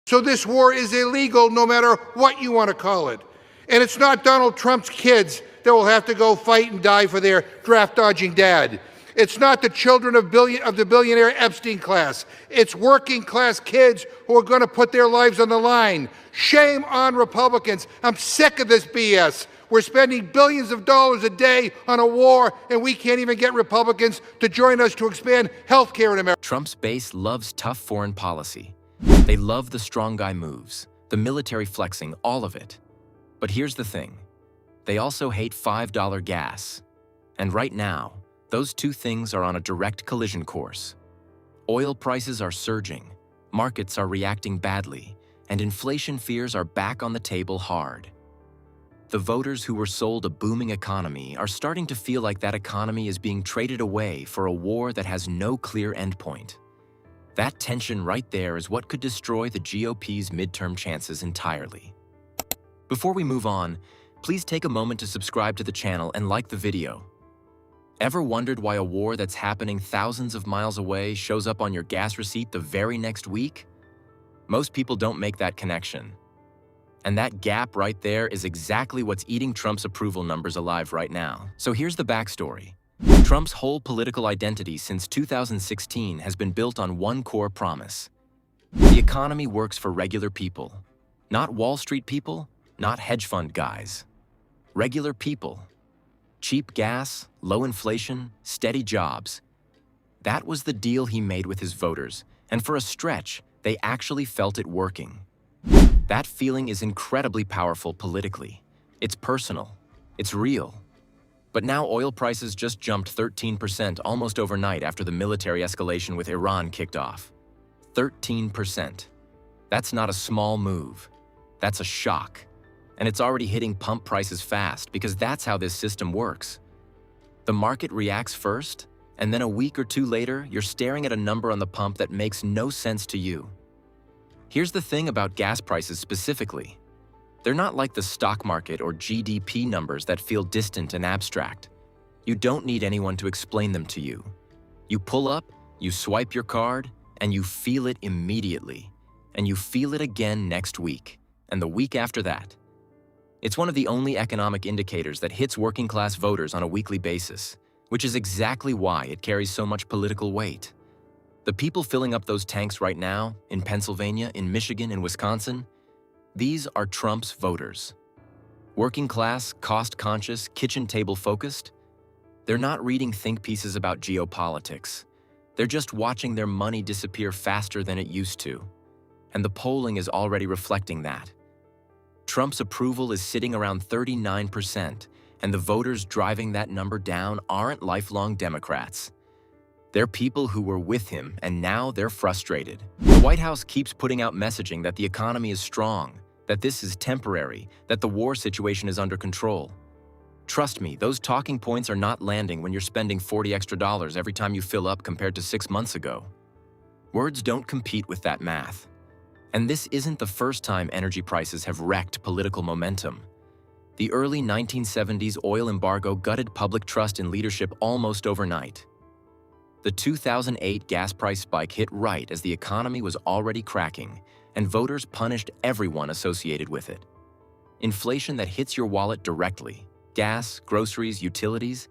So this war is illegal no matter what you want to call it. And it's not Donald Trump's kids that will have to go fight and die for their draft-dodging dad. It's not the children of the billionaire Epstein class. It's working-class kids who are going to put their lives on the line. Shame on Republicans. I'm sick of this BS. We're spending billions of dollars a day on a war, and we can't even get Republicans to join us to expand health care in America. Trump's base loves tough foreign policy. They love the strong guy moves, the military flexing, all of it. But here's the thing. They also hate $5 gas. And right now, those two things are on a direct collision course. Oil prices are surging, markets are reacting badly, and inflation fears are back on the table hard. The voters who were sold a booming economy are starting to feel like that economy is being traded away for a war that has no clear endpoint. That tension right there is what could destroy the GOP's midterm chances entirely. Before we move on, please take a moment to subscribe to the channel and like the video. Ever wondered why a war that's happening thousands of miles away shows up on your gas receipt the very next week? Most people don't make that connection. And that gap right there is exactly what's eating Trump's approval numbers alive right now. So here's the backstory. Trump's whole political identity since 2016 has been built on one core promise. The economy works for regular people. Not Wall Street people, not hedge fund guys. Regular people. Cheap gas, low inflation, steady jobs. That was the deal he made with his voters, and for a stretch, they actually felt it working. That feeling is incredibly powerful politically. It's personal. It's real. But now oil prices just jumped 13% almost overnight after the military escalation with Iran kicked off. 13%. That's not a small move. That's a shock. And it's already hitting pump prices fast because that's how this system works. The market reacts first, and then a week or two later, you're staring at a number on the pump that makes no sense to you. Here's the thing about gas prices specifically. They're not like the stock market or GDP numbers that feel distant and abstract. You don't need anyone to explain them to you. You pull up, you swipe your card, and you feel it immediately. And you feel it again next week, and the week after that. It's one of the only economic indicators that hits working-class voters on a weekly basis, which is exactly why it carries so much political weight. The people filling up those tanks right now, in Pennsylvania, in Michigan, in Wisconsin, these are Trump's voters. Working class, cost-conscious, kitchen table focused. They're not reading think pieces about geopolitics. They're just watching their money disappear faster than it used to. And the polling is already reflecting that. Trump's approval is sitting around 39%, and the voters driving that number down aren't lifelong Democrats. They're people who were with him, and now they're frustrated. The White House keeps putting out messaging that the economy is strong, that this is temporary, that the war situation is under control. Trust me, those talking points are not landing when you're spending $40 extra every time you fill up compared to 6 months ago. Words don't compete with that math. And this isn't the first time energy prices have wrecked political momentum. The early 1970s oil embargo gutted public trust in leadership almost overnight. The 2008 gas price spike hit right as the economy was already cracking, and voters punished everyone associated with it. Inflation that hits your wallet directly, gas, groceries, utilities,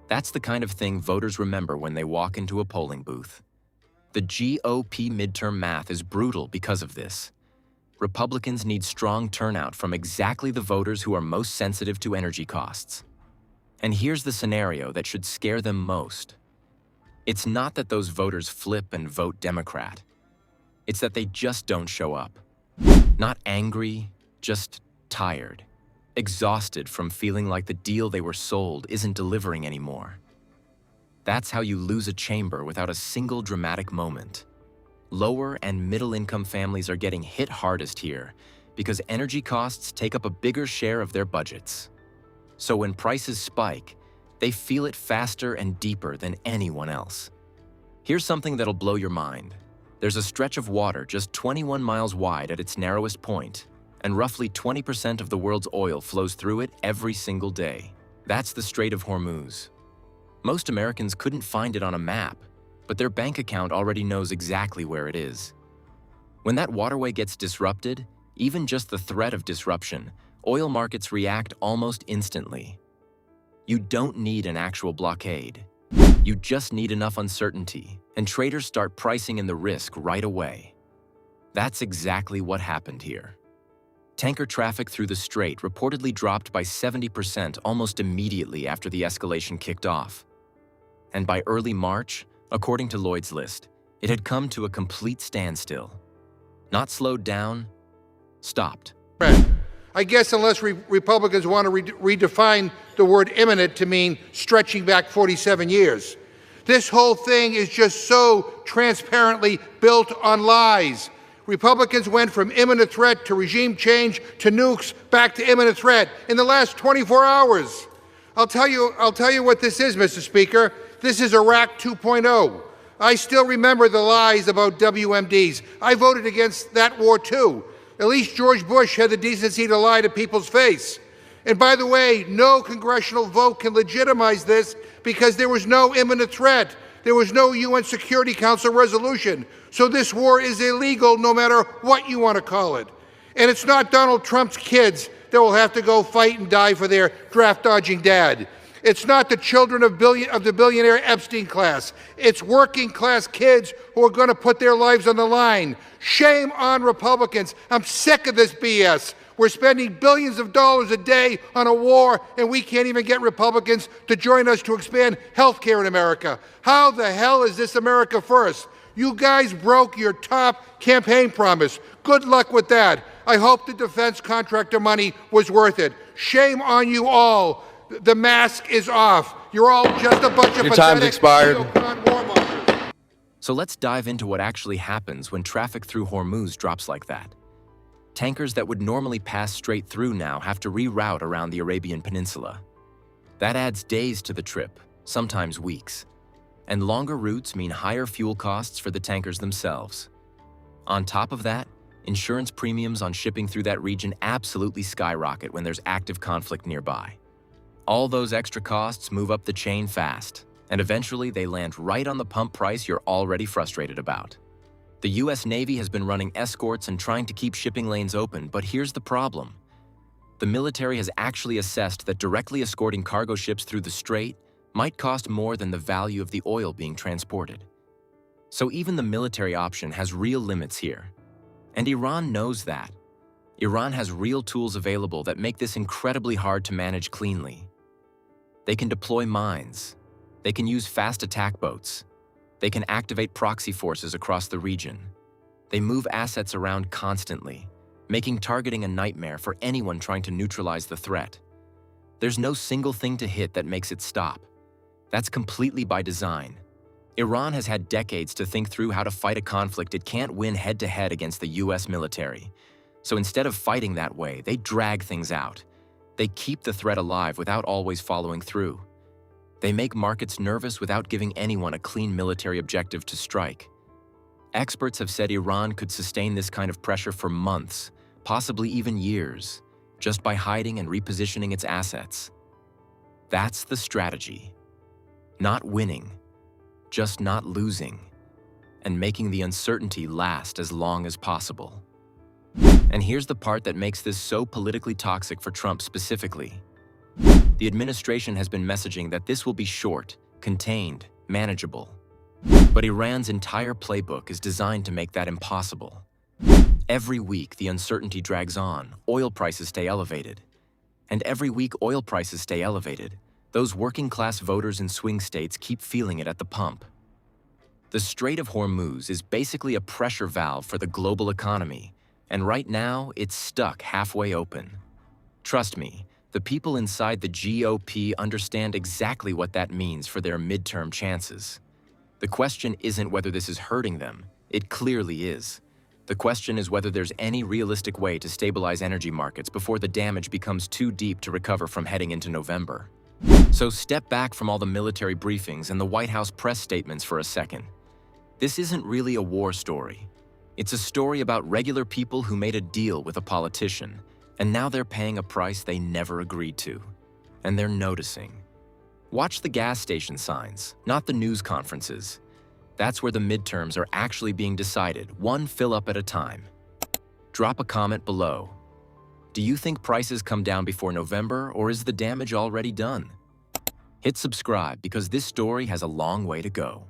that's the kind of thing voters remember when they walk into a polling booth. The GOP midterm math is brutal because of this. Republicans need strong turnout from exactly the voters who are most sensitive to energy costs. And here's the scenario that should scare them most. It's not that those voters flip and vote Democrat. It's that they just don't show up. Not angry, just tired. Exhausted from feeling like the deal they were sold isn't delivering anymore. That's how you lose a chamber without a single dramatic moment. Lower and middle-income families are getting hit hardest here because energy costs take up a bigger share of their budgets. So when prices spike, they feel it faster and deeper than anyone else. Here's something that'll blow your mind. There's a stretch of water just 21 miles wide at its narrowest point, and roughly 20% of the world's oil flows through it every single day. That's the Strait of Hormuz. Most Americans couldn't find it on a map, but their bank account already knows exactly where it is. When that waterway gets disrupted, even just the threat of disruption, oil markets react almost instantly. You don't need an actual blockade. You just need enough uncertainty, and traders start pricing in the risk right away. That's exactly what happened here. Tanker traffic through the strait reportedly dropped by 70% almost immediately after the escalation kicked off. And by early March, according to Lloyd's List, it had come to a complete standstill. Not slowed down, stopped. I guess unless Republicans want to redefine the word imminent to mean stretching back 47 years. This whole thing is just so transparently built on lies. Republicans went from imminent threat to regime change to nukes back to imminent threat in the last 24 hours. I'll tell you what this is, Mr. Speaker. This is Iraq 2.0. I still remember the lies about WMDs. I voted against that war too. At least George Bush had the decency to lie to people's face. And by the way, no congressional vote can legitimize this because there was no imminent threat. There was no UN Security Council resolution. So this war is illegal no matter what you want to call it. And it's not Donald Trump's kids that will have to go fight and die for their draft-dodging dad. It's not the children of the billionaire Epstein class. It's working-class kids who are going to put their lives on the line. Shame on Republicans. I'm sick of this BS. We're spending billions of dollars a day on a war, and we can't even get Republicans to join us to expand health care in America. How the hell is this America first? You guys broke your top campaign promise. Good luck with that. I hope the defense contractor money was worth it. Shame on you all. The mask is off. You're all just a bunch of Your time's expired. warmongers. So let's dive into what actually happens when traffic through Hormuz drops like that. Tankers that would normally pass straight through now have to reroute around the Arabian Peninsula. That adds days to the trip, sometimes weeks. And longer routes mean higher fuel costs for the tankers themselves. On top of that, insurance premiums on shipping through that region absolutely skyrocket when there's active conflict nearby. All those extra costs move up the chain fast, and eventually they land right on the pump price you're already frustrated about. The US Navy has been running escorts and trying to keep shipping lanes open, but here's the problem. The military has actually assessed that directly escorting cargo ships through the strait might cost more than the value of the oil being transported. So even the military option has real limits here. And Iran knows that. Iran has real tools available that make this incredibly hard to manage cleanly. They can deploy mines. They can use fast attack boats. They can activate proxy forces across the region. They move assets around constantly, making targeting a nightmare for anyone trying to neutralize the threat. There's no single thing to hit that makes it stop. That's completely by design. Iran has had decades to think through how to fight a conflict it can't win head-to-head against the US military. So instead of fighting that way, they drag things out. They keep the threat alive without always following through. They make markets nervous without giving anyone a clean military objective to strike. Experts have said Iran could sustain this kind of pressure for months, possibly even years, just by hiding and repositioning its assets. That's the strategy. Not winning, just not losing, and making the uncertainty last as long as possible. And here's the part that makes this so politically toxic for Trump specifically. The administration has been messaging that this will be short, contained, manageable. But Iran's entire playbook is designed to make that impossible. Every week, the uncertainty drags on, oil prices stay elevated. And every week oil prices stay elevated, those working-class voters in swing states keep feeling it at the pump. The Strait of Hormuz is basically a pressure valve for the global economy, and right now, it's stuck halfway open. Trust me, the people inside the GOP understand exactly what that means for their midterm chances. The question isn't whether this is hurting them. It clearly is. The question is whether there's any realistic way to stabilize energy markets before the damage becomes too deep to recover from heading into November. So step back from all the military briefings and the White House press statements for a second. This isn't really a war story. It's a story about regular people who made a deal with a politician, and now they're paying a price they never agreed to. And they're noticing. Watch the gas station signs, not the news conferences. That's where the midterms are actually being decided, one fill-up at a time. Drop a comment below. Do you think prices come down before November, or is the damage already done? Hit subscribe because this story has a long way to go.